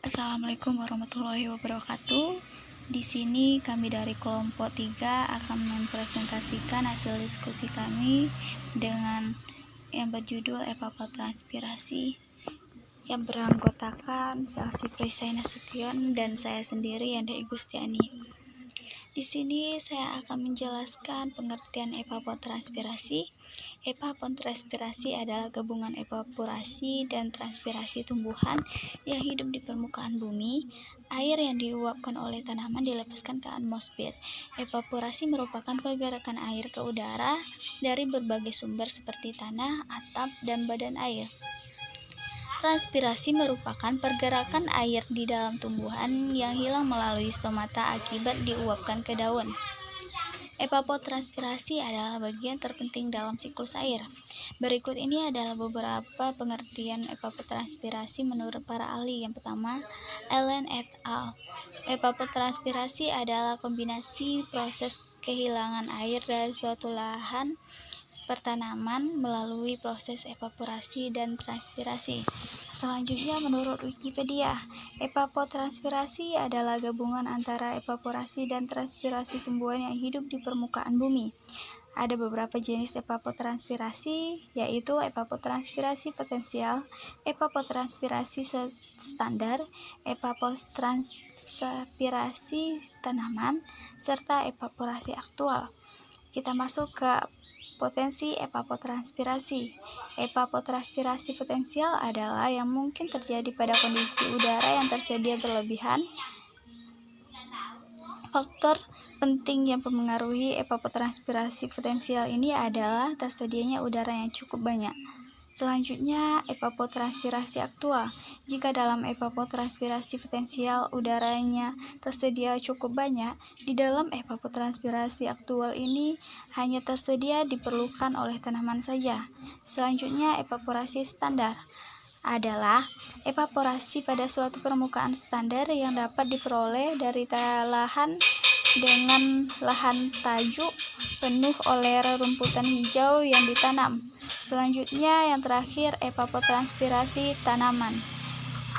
Assalamualaikum warahmatullahi wabarakatuh. Di sini kami dari kelompok 3 akan mempresentasikan hasil diskusi kami dengan yang berjudul evapotranspirasi yang beranggotakan Selsi Prisai Nasution dan saya sendiri Yanda Igustiani. Di sini saya akan menjelaskan pengertian evapotranspirasi. Evapotranspirasi adalah gabungan evaporasi dan transpirasi tumbuhan yang hidup di permukaan bumi. Air yang diuapkan oleh tanaman dilepaskan ke atmosfer. Evaporasi merupakan pergerakan air ke udara dari berbagai sumber seperti tanah, atap, dan badan air. Transpirasi merupakan pergerakan air di dalam tumbuhan yang hilang melalui stomata akibat diuapkan ke daun. Evapotranspirasi adalah bagian terpenting dalam siklus air. Berikut ini adalah beberapa pengertian evapotranspirasi menurut para ahli. Yang pertama, Allen et al. Evapotranspirasi adalah kombinasi proses kehilangan air dari suatu lahan pertanaman melalui proses evaporasi dan transpirasi. Selanjutnya, menurut Wikipedia, evapotranspirasi adalah gabungan antara evaporasi dan transpirasi tumbuhan yang hidup di permukaan bumi. Ada beberapa jenis evapotranspirasi, yaitu evapotranspirasi potensial, evapotranspirasi standar, evapotranspirasi tanaman, serta evaporasi aktual. Kita masuk ke potensi evapotranspirasi. Evapotranspirasi potensial adalah yang mungkin terjadi pada kondisi udara yang tersedia berlebihan. Faktor penting yang mempengaruhi evapotranspirasi potensial ini adalah tersedianya udara yang cukup banyak. Selanjutnya, evapotranspirasi aktual. Jika dalam evapotranspirasi potensial udaranya tersedia cukup banyak, di dalam evapotranspirasi aktual ini hanya tersedia diperlukan oleh tanaman saja. Selanjutnya, evaporasi standar adalah evaporasi pada suatu permukaan standar yang dapat diperoleh dari lahan dengan lahan tajuk penuh oleh rerumputan hijau yang ditanam. Selanjutnya, yang terakhir, evapotranspirasi tanaman.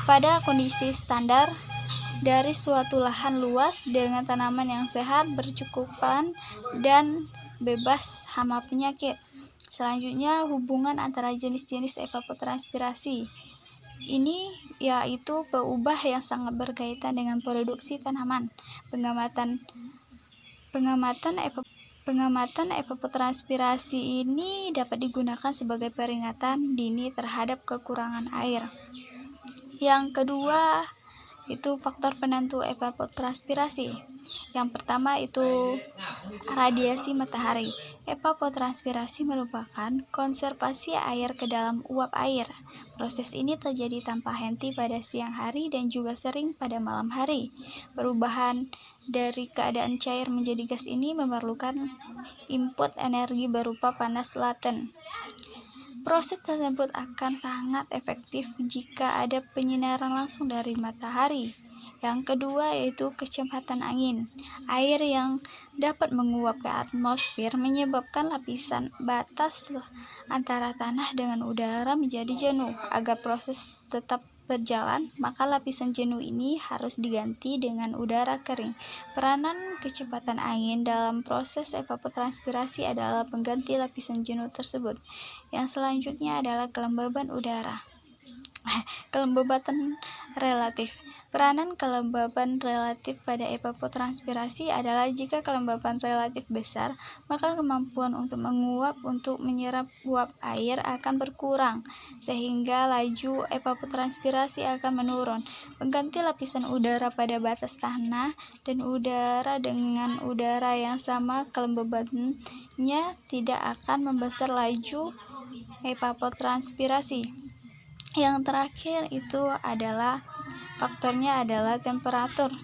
Pada kondisi standar, dari suatu lahan luas dengan tanaman yang sehat, bercukupan, dan bebas hama penyakit. Selanjutnya, hubungan antara jenis-jenis evapotranspirasi. Ini yaitu peubah yang sangat berkaitan dengan produksi tanaman. Pengamatan evapotranspirasi ini dapat digunakan sebagai peringatan dini terhadap kekurangan air. Yang kedua, itu faktor penentu evapotranspirasi. Yang pertama itu radiasi matahari. Evapotranspirasi merupakan konservasi air ke dalam uap air. Proses ini terjadi tanpa henti pada siang hari dan juga sering pada malam hari. Perubahan dari keadaan cair menjadi gas ini memerlukan input energi berupa panas laten. Proses tersebut akan sangat efektif jika ada penyinaran langsung dari matahari. Yang kedua yaitu kecepatan angin. Air yang dapat menguap ke atmosfer menyebabkan lapisan batas antara tanah dengan udara menjadi jenuh. Agar proses tetap berjalan, maka lapisan jenuh ini harus diganti dengan udara kering. Peranan kecepatan angin dalam proses evapotranspirasi adalah pengganti lapisan jenuh tersebut. Yang selanjutnya adalah kelembaban udara. Kelembaban relatif. Peranan kelembaban relatif pada evapotranspirasi adalah jika kelembaban relatif besar, maka kemampuan untuk menguap untuk menyerap uap air akan berkurang, sehingga laju evapotranspirasi akan menurun. Pengganti lapisan udara pada batas tanah dan udara dengan udara yang sama kelembabannya tidak akan membesar laju evapotranspirasi. Yang terakhir itu adalah faktornya adalah temperatur.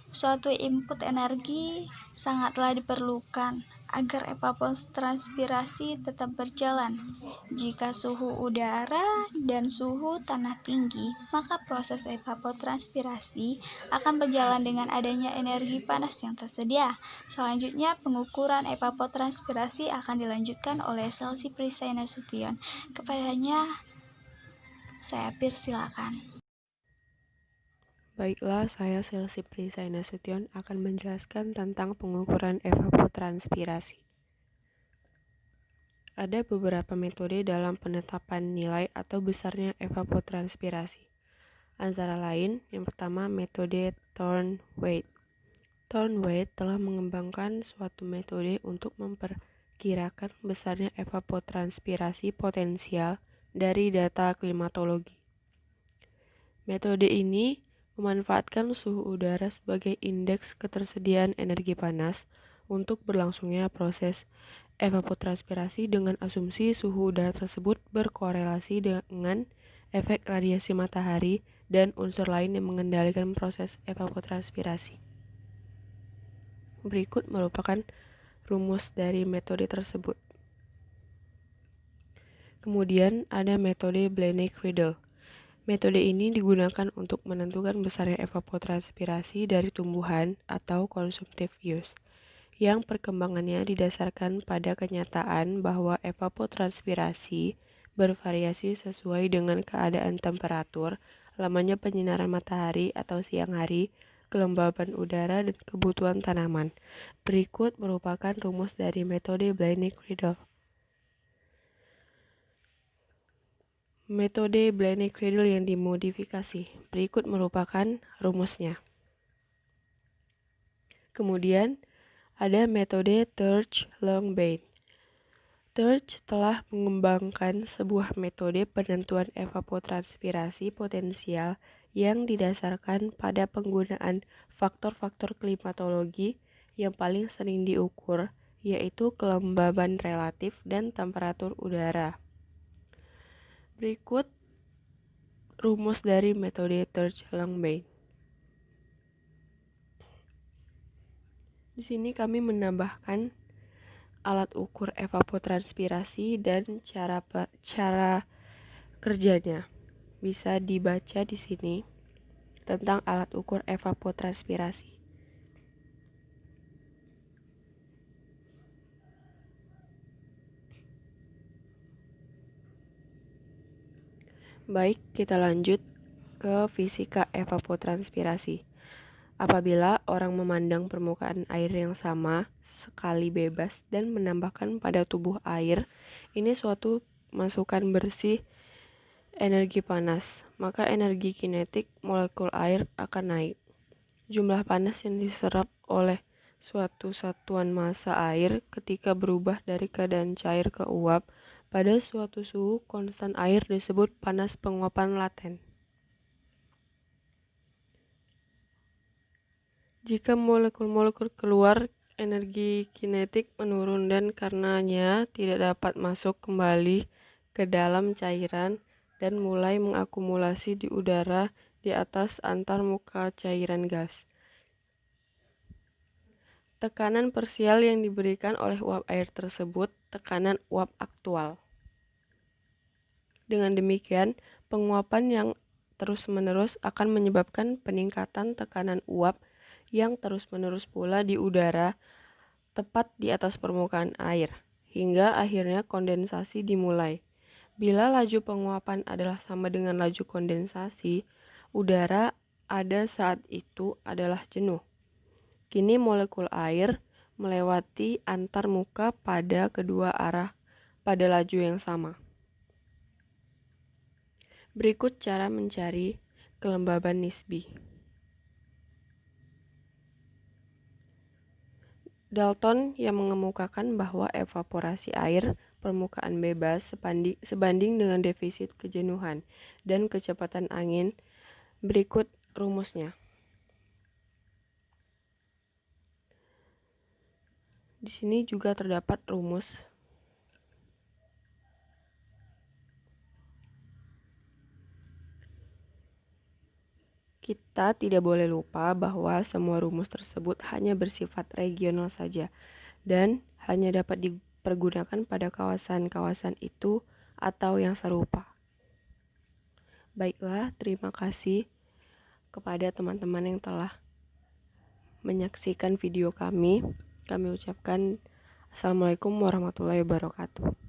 Suatu input energi sangatlah diperlukan agar evapotranspirasi tetap berjalan. Jika suhu udara dan suhu tanah tinggi, maka proses evapotranspirasi akan berjalan dengan adanya energi panas yang tersedia. Selanjutnya, pengukuran evapotranspirasi akan dilanjutkan oleh Selsi Prisai Nasution. Kepadanya saya persilakan. Baiklah, saya Selsi Prisai Nasution akan menjelaskan tentang pengukuran evapotranspirasi. Ada beberapa metode dalam penetapan nilai atau besarnya evapotranspirasi. Antara lain, yang pertama metode Thorne-Wade. Thorne-Wade telah mengembangkan suatu metode untuk memperkirakan besarnya evapotranspirasi potensial dari data klimatologi. Metode ini memanfaatkan suhu udara sebagai indeks ketersediaan energi panas untuk berlangsungnya proses evapotranspirasi dengan asumsi suhu udara tersebut berkorelasi dengan efek radiasi matahari dan unsur lain yang mengendalikan proses evapotranspirasi. Berikut merupakan rumus dari metode tersebut. Kemudian ada metode Blaney-Criddle. Metode ini digunakan untuk menentukan besarnya evapotranspirasi dari tumbuhan atau consumptive use, yang perkembangannya didasarkan pada kenyataan bahwa evapotranspirasi bervariasi sesuai dengan keadaan temperatur, lamanya penyinaran matahari atau siang hari, kelembaban udara, dan kebutuhan tanaman. Berikut merupakan rumus dari metode Blaney-Criddle. Metode Blaney-Criddle yang dimodifikasi. Berikut merupakan rumusnya. Kemudian, ada metode Church-Longbane. Church telah mengembangkan sebuah metode penentuan evapotranspirasi potensial yang didasarkan pada penggunaan faktor-faktor klimatologi yang paling sering diukur, yaitu kelembaban relatif dan temperatur udara. Berikut rumus dari metode Church-Longbane. Di sini kami menambahkan alat ukur evapotranspirasi dan cara kerjanya. Bisa dibaca di sini tentang alat ukur evapotranspirasi. Baik, kita lanjut ke fisika evapotranspirasi. Apabila orang memandang permukaan air yang sama sekali bebas dan menambahkan pada tubuh air, ini suatu masukan bersih energi panas, maka energi kinetik molekul air akan naik. Jumlah panas yang diserap oleh suatu satuan massa air ketika berubah dari keadaan cair ke uap pada suatu suhu konstan air disebut panas penguapan laten. Jika molekul-molekul keluar, energi kinetik menurun dan karenanya tidak dapat masuk kembali ke dalam cairan dan mulai mengakumulasi di udara di atas antar muka cairan gas. Tekanan parsial yang diberikan oleh uap air tersebut tekanan uap aktual. Dengan demikian, penguapan yang terus-menerus akan menyebabkan peningkatan tekanan uap yang terus-menerus pula di udara tepat di atas permukaan air, hingga akhirnya kondensasi dimulai. Bila laju penguapan adalah sama dengan laju kondensasi, udara ada saat itu adalah jenuh. Kini molekul air melewati antar muka pada kedua arah pada laju yang sama. Berikut cara mencari kelembaban nisbi. Dalton yang mengemukakan bahwa evaporasi air permukaan bebas sebanding dengan defisit kejenuhan dan kecepatan angin. Berikut rumusnya. Di sini juga terdapat rumus. Kita tidak boleh lupa bahwa semua rumus tersebut hanya bersifat regional saja dan hanya dapat dipergunakan pada kawasan-kawasan itu atau yang serupa. Baiklah, terima kasih kepada teman-teman yang telah menyaksikan video kami. Kami ucapkan Assalamualaikum warahmatullahi wabarakatuh.